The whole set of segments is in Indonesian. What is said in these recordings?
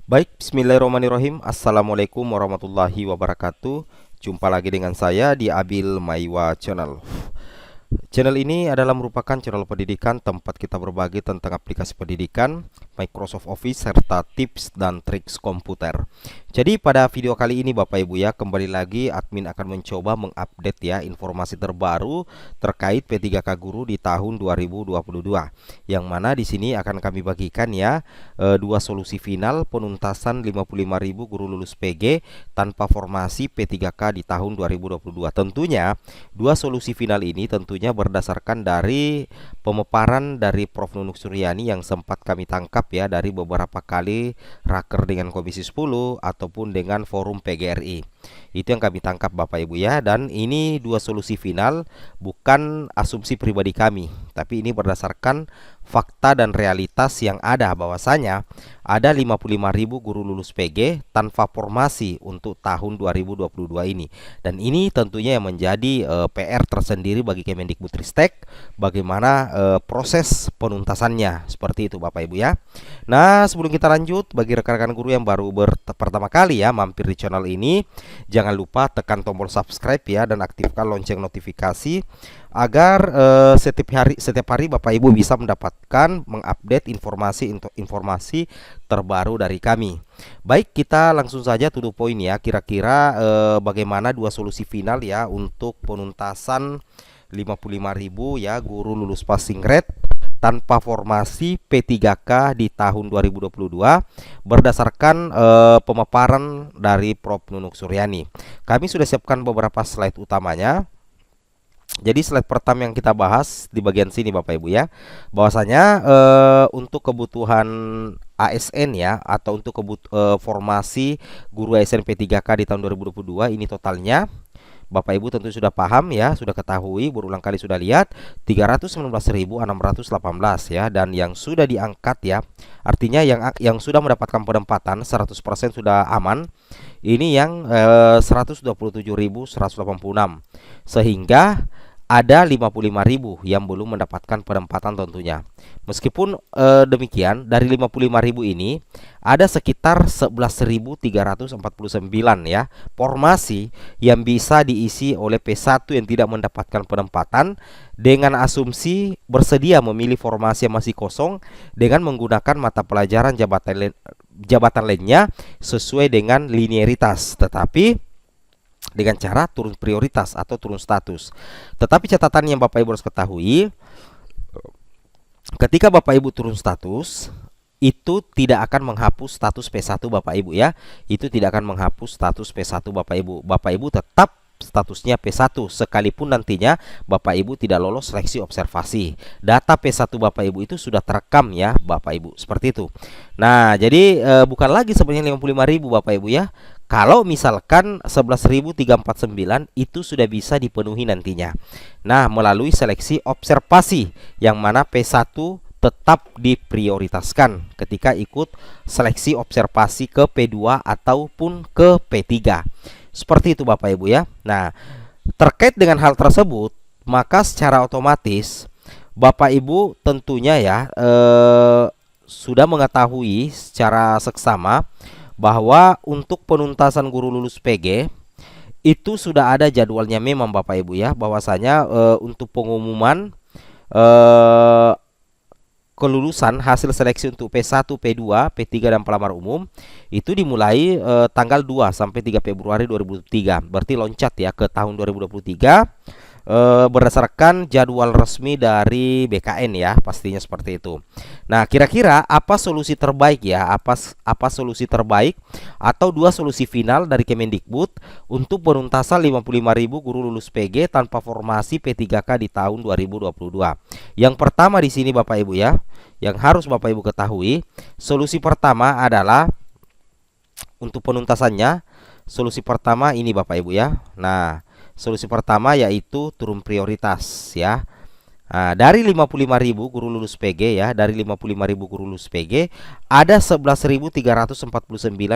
Baik, bismillahirrahmanirrahim. Assalamualaikum warahmatullahi wabarakatuh. Jumpa lagi dengan saya di Abil Maiwa Channel. Channel ini adalah merupakan channel pendidikan tempat kita berbagi tentang aplikasi pendidikan, Microsoft Office, serta tips dan triks komputer. Jadi pada video kali ini Bapak Ibu ya, kembali lagi admin akan mencoba mengupdate ya informasi terbaru terkait P3K Guru di tahun 2022. Yang mana di sini akan kami bagikan ya dua solusi final penuntasan 55.000 guru lulus PG tanpa formasi P3K di tahun 2022. Tentunya dua solusi final ini tentunya berdasarkan dari pemaparan dari Prof. Nunuk Suryani yang sempat kami tangkap ya dari beberapa kali raker dengan Komisi 10 ataupun dengan forum PGRI. Itu yang kami tangkap Bapak Ibu ya, dan ini dua solusi final bukan asumsi pribadi kami, tapi ini berdasarkan fakta dan realitas yang ada, bahwasanya ada 55.000 guru lulus PG tanpa formasi untuk tahun 2022 ini. Dan ini tentunya yang menjadi PR tersendiri bagi Kemendikbudristek, bagaimana proses penuntasannya. Seperti itu Bapak Ibu ya. Nah, sebelum kita lanjut, bagi rekan-rekan guru yang baru pertama kali ya mampir di channel ini, jangan lupa tekan tombol subscribe ya dan aktifkan lonceng notifikasi agar setiap hari Bapak Ibu bisa mendapatkan mengupdate informasi terbaru dari kami. Baik, kita langsung saja to the point ya. Kira-kira bagaimana dua solusi final ya untuk penuntasan 55.000 ya guru lulus passing grade tanpa formasi P3K di tahun 2022 berdasarkan pemaparan dari Prof. Nunuk Suryani. Kami sudah siapkan beberapa slide utamanya. Jadi slide pertama yang kita bahas di bagian sini Bapak Ibu ya, bahwasanya untuk kebutuhan ASN ya, atau untuk formasi guru ASN P3K di tahun 2022 ini totalnya Bapak Ibu tentu sudah paham ya, sudah ketahui, berulang kali sudah lihat 319.618 ya, dan yang sudah diangkat ya, artinya yang sudah mendapatkan penempatan 100% sudah aman. Ini yang 127.186, sehingga ada 55.000 yang belum mendapatkan penempatan tentunya. Meskipun demikian, dari 55.000 ini ada sekitar 11.349 ya formasi yang bisa diisi oleh P1 yang tidak mendapatkan penempatan, dengan asumsi bersedia memilih formasi yang masih kosong dengan menggunakan mata pelajaran jabatan lainnya sesuai dengan linearitas, tetapi dengan cara turun prioritas atau turun status. Tetapi catatan yang Bapak Ibu harus ketahui, ketika Bapak Ibu turun status, itu tidak akan menghapus status P1 Bapak Ibu ya. Itu tidak akan menghapus status P1 Bapak Ibu. Bapak Ibu tetap statusnya P1 sekalipun nantinya Bapak Ibu tidak lolos seleksi observasi. Data P1 Bapak Ibu itu sudah terekam ya Bapak Ibu, seperti itu. Nah, jadi bukan lagi sebenarnya 55.000 Bapak Ibu ya. Kalau misalkan 11.349 itu sudah bisa dipenuhi nantinya. Nah, melalui seleksi observasi yang mana P1 tetap diprioritaskan ketika ikut seleksi observasi ke P2 ataupun ke P3. Seperti itu Bapak Ibu ya. Nah, terkait dengan hal tersebut, maka secara otomatis Bapak Ibu tentunya ya sudah mengetahui secara seksama bahwa untuk penuntasan guru lulus PG itu sudah ada jadwalnya memang Bapak Ibu ya, bahwasanya untuk pengumuman kelulusan hasil seleksi untuk P1, P2, P3 dan pelamar umum itu dimulai tanggal 2 sampai 3 Februari 2023. Berarti loncat ya ke tahun 2023 berdasarkan jadwal resmi dari BKN ya, pastinya seperti itu. Nah, kira-kira apa solusi terbaik ya? Apa solusi terbaik atau dua solusi final dari Kemendikbud untuk penuntasan 55.000 guru lulus PG tanpa formasi P3K di tahun 2022? Yang pertama di sini Bapak Ibu ya, yang harus Bapak Ibu ketahui, solusi pertama adalah untuk penuntasannya. Solusi pertama ini Bapak Ibu ya. Nah, solusi pertama yaitu turun prioritas ya. Dari 55.000 guru lulus PG ya, dari 55.000 guru lulus PG, ada 11.349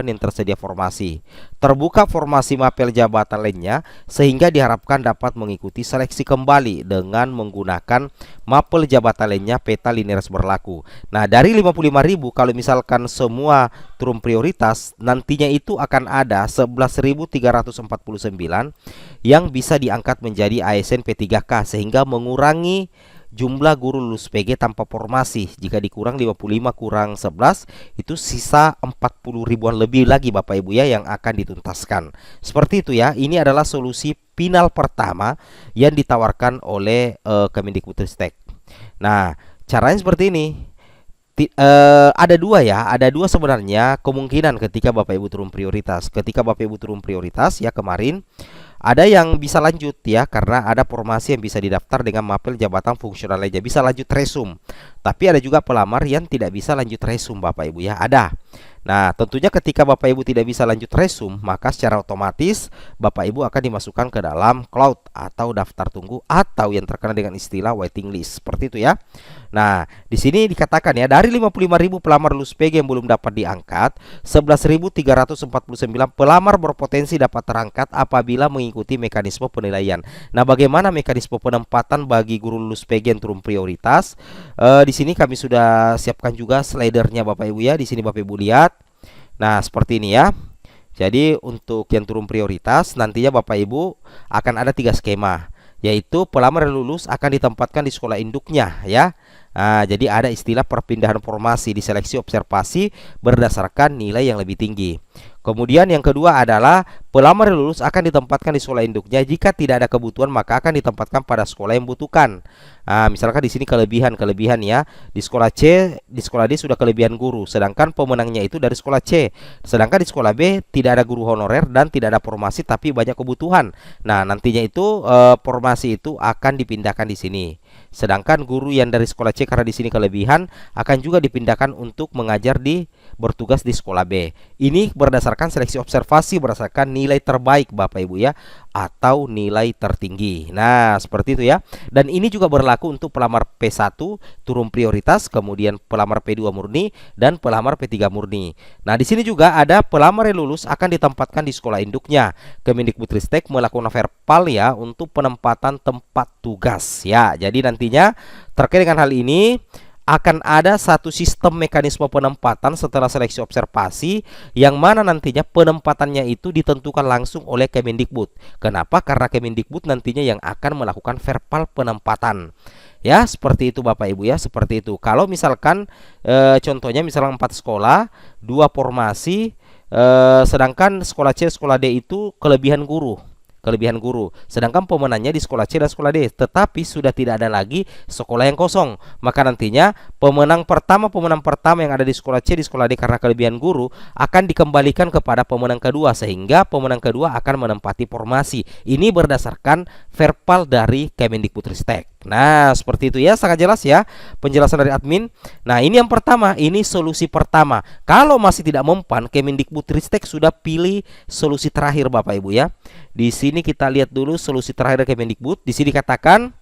yang tersedia formasi. Terbuka formasi mapel jabatan lainnya sehingga diharapkan dapat mengikuti seleksi kembali dengan menggunakan mapel jabatan lainnya peta linearis berlaku. Nah, dari 55.000 kalau misalkan semua turun prioritas, nantinya itu akan ada 11.349 yang bisa diangkat menjadi ASN P3K sehingga mengurangi jumlah guru lulus PG tanpa formasi. Jika dikurang 55 kurang 11 itu sisa 40 ribuan lebih lagi Bapak Ibu ya yang akan dituntaskan. Seperti itu ya. Ini adalah solusi final pertama yang ditawarkan oleh Kemendikbudristek. Nah, caranya seperti ini. Ada dua ya, ada dua sebenarnya kemungkinan ketika Bapak Ibu turun prioritas. Ketika Bapak Ibu turun prioritas ya kemarin, ada yang bisa lanjut ya karena ada formasi yang bisa didaftar dengan mapel jabatan fungsional aja, bisa lanjut resum. Tapi ada juga pelamar yang tidak bisa lanjut resum Bapak Ibu ya, ada. Nah, tentunya ketika Bapak Ibu tidak bisa lanjut resum, maka secara otomatis Bapak Ibu akan dimasukkan ke dalam cloud atau daftar tunggu atau yang terkenal dengan istilah waiting list. Seperti itu ya. Nah, di sini dikatakan ya dari 55.000 pelamar lulus PG yang belum dapat diangkat, 11.349 pelamar berpotensi dapat terangkat apabila mengikuti mekanisme penilaian. Nah, bagaimana mekanisme penempatan bagi guru lulus PG yang turun prioritas? Di sini kami sudah siapkan juga slidernya Bapak Ibu ya. Di sini Bapak Ibu lihat. Nah, seperti ini ya. Jadi untuk yang turun prioritas nantinya Bapak Ibu akan ada 3 skema, yaitu pelamar yang lulus akan ditempatkan di sekolah induknya ya. Jadi ada istilah perpindahan formasi di seleksi observasi berdasarkan nilai yang lebih tinggi. Kemudian yang kedua adalah pelamar yang lulus akan ditempatkan di sekolah induknya. Jika tidak ada kebutuhan maka akan ditempatkan pada sekolah yang membutuhkan. Misalkan di sini kelebihan ya. Di sekolah C, di sekolah D sudah kelebihan guru, sedangkan pemenangnya itu dari sekolah C. Sedangkan di sekolah B tidak ada guru honorer dan tidak ada formasi tapi banyak kebutuhan. Nah, nantinya itu formasi itu akan dipindahkan di sini. Sedangkan guru yang dari sekolah C karena di sini kelebihan akan juga dipindahkan untuk mengajar bertugas di sekolah B. Ini berdasarkan seleksi observasi berdasarkan nilai terbaik Bapak Ibu ya, atau nilai tertinggi. Nah, seperti itu ya. Dan ini juga berlaku untuk pelamar P1 turun prioritas, kemudian pelamar P2 murni dan pelamar P3 murni. Nah, di sini juga ada pelamar yang lulus akan ditempatkan di sekolah induknya. Kemendikbudristek melakukan verpal ya untuk penempatan tempat tugas ya. Jadi nantinya terkait dengan hal ini akan ada satu sistem mekanisme penempatan setelah seleksi observasi yang mana nantinya penempatannya itu ditentukan langsung oleh Kemendikbud. Kenapa? Karena Kemendikbud nantinya yang akan melakukan verpal penempatan. Ya, seperti itu Bapak Ibu ya, seperti itu. Kalau misalkan contohnya misalnya 4 sekolah, 2 formasi, sedangkan sekolah C, sekolah D itu kelebihan guru. Sedangkan pemenangnya di sekolah C dan sekolah D, tetapi sudah tidak ada lagi sekolah yang kosong. Maka nantinya pemenang pertama yang ada di sekolah C, di sekolah D karena kelebihan guru akan dikembalikan kepada pemenang kedua sehingga pemenang kedua akan menempati formasi. Ini berdasarkan verpal dari Kemendikbudristek. Nah, seperti itu ya, sangat jelas ya penjelasan dari admin. Nah, ini yang pertama, ini solusi pertama. Kalau masih tidak mempan, Kemendikbudristek sudah pilih solusi terakhir Bapak Ibu ya. Di sini kita lihat dulu solusi terakhir Kemendikbud. Di sini dikatakan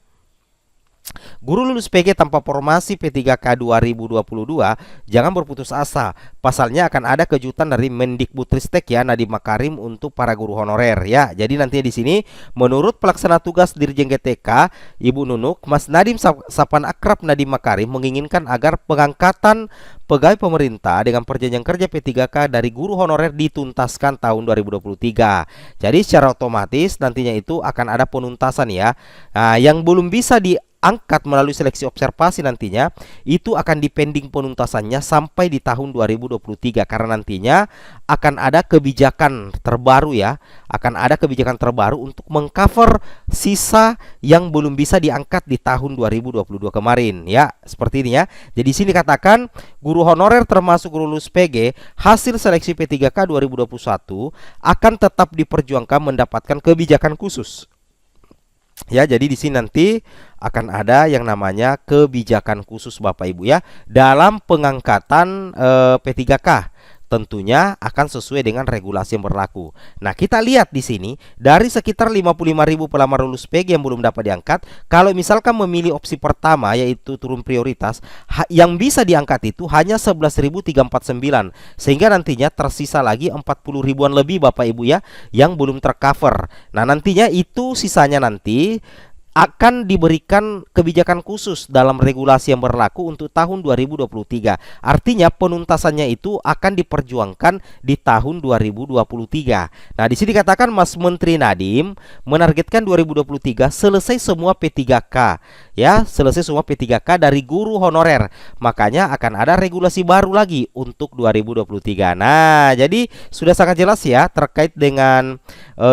guru lulus PG tanpa formasi P3K 2022 jangan berputus asa. Pasalnya akan ada kejutan dari Mendikbudristek ya, Nadiem Makarim untuk para guru honorer ya. Jadi nantinya di sini menurut pelaksana tugas Dirjen GTK Ibu Nunuk, Mas Nadiem Sapan Akrab Nadiem Makarim menginginkan agar pengangkatan pegawai pemerintah dengan perjanjian kerja P3K dari guru honorer dituntaskan tahun 2023. Jadi secara otomatis nantinya itu akan ada penuntasan ya. Nah, yang belum bisa diangkat melalui seleksi observasi nantinya itu akan dipending penuntasannya sampai di tahun 2023 karena nantinya akan ada kebijakan terbaru ya, akan ada kebijakan terbaru untuk mengcover sisa yang belum bisa diangkat di tahun 2022 kemarin ya, seperti ini ya. Jadi sini katakan guru honorer termasuk guru lulus PG hasil seleksi P3K 2021 akan tetap diperjuangkan mendapatkan kebijakan khusus. Ya, jadi di sini nanti akan ada yang namanya kebijakan khusus Bapak Ibu ya dalam pengangkatan P3K. tentunya akan sesuai dengan regulasi yang berlaku. Nah, kita lihat di sini dari sekitar 55.000 pelamar lulus PG yang belum dapat diangkat, kalau misalkan memilih opsi pertama yaitu turun prioritas, yang bisa diangkat itu hanya 11.349, sehingga nantinya tersisa lagi 40 ribuan lebih Bapak Ibu ya yang belum tercover. Nah, nantinya itu sisanya nanti akan diberikan kebijakan khusus dalam regulasi yang berlaku untuk tahun 2023. Artinya penuntasannya itu akan diperjuangkan di tahun 2023. Nah, di sini dikatakan Mas Menteri Nadiem menargetkan 2023 selesai semua P3K. Ya, selesai semua P3K dari guru honorer. Makanya akan ada regulasi baru lagi untuk 2023. Nah, jadi sudah sangat jelas ya terkait dengan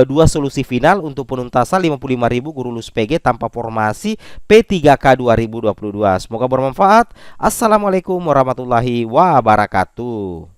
dua solusi final untuk penuntasan 55.000 guru lulus PG tanpa formasi P3K 2022. Semoga bermanfaat. Assalamualaikum warahmatullahi wabarakatuh.